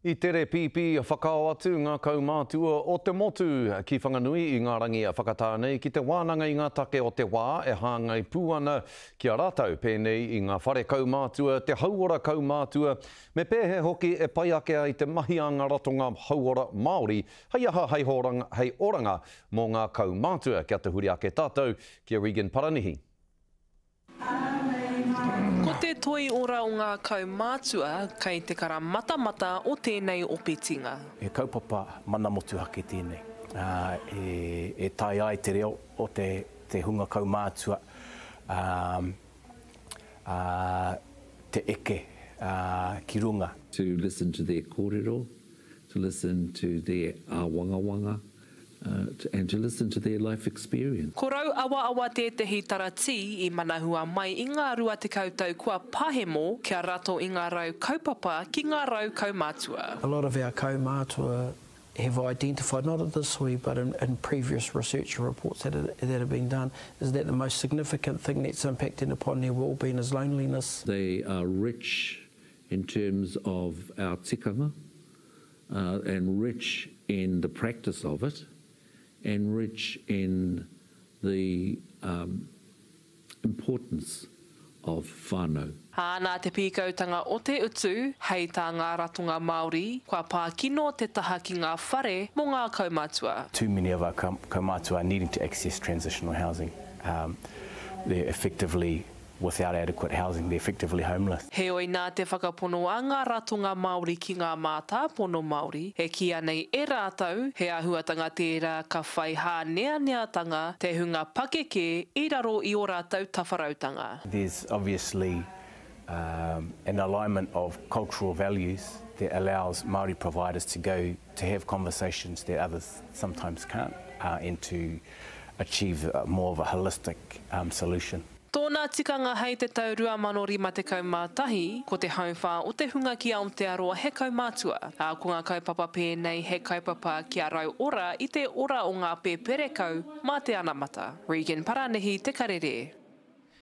I tere pipi whakao atu ngā kaumātua o te motu ki whanganui i ngā rangi a whakatānei ki te wānanga i ngā take o te wā e hāngai pūana ki a rātau pēnei i ngā whare kaumātua, te hauora kaumātua, me pēhe hoki e pai ake ai te mahi a ngā ratonga hauora Māori, hei aha hei oranga mō ngā kaumātua kia te huri ake tātou ki a Regan Paranihi. Ko te toi ora o ngā kaumātua kei te kara mata o tēnei opetinga. E kaupapa mana motu hake tēnei. E tai ai te reo o te hunga kaumātua, te eke ki runga. To listen to their kōrero, to listen to their wangawanga, and to listen to their life experience. Ko rau awa tētahi tarati I manahua mai I ngā rua te kautau kua pahemo kia rato I ngā rau kaupapa ki ngā rau kaumātua. A lot of our kaumātua have identified, not at this way, but in previous research reports that have been done, is that the most significant thing that's impacting upon their well-being is loneliness. They are rich in terms of our tikanga and rich in the practice of it, and rich in the importance of whānau. Nā te pīkautanga o te utu, hei tā ngā ratonga Māori, kua pā kino te taha ki ngā whare mō ngā kaumātua. Too many of our kaumātua are needing to access transitional housing. They're effectively, without adequate housing, they're effectively homeless. Heoi nā te whakapono a ngā ratonga Māori ki ngā mātā pono Māori, he kia nei e rātau, he ahuatanga tērā ka whai hāneaneatanga te hunga pakeke I raro I o rātau tawharautanga. There's obviously an alignment of cultural values that allows Māori providers to have conversations that others sometimes can't, and to achieve more of a holistic solution. Tōnā tikanga hei te tau 2050 ko te hauwha o te hunga ki Aotearoa he kaumātua. Ko ngā kaupapa pēnei he kaupapa kia rau ora I te ora o ngā pēperekau mā te anamata. Regan Paranihi, Te Karere.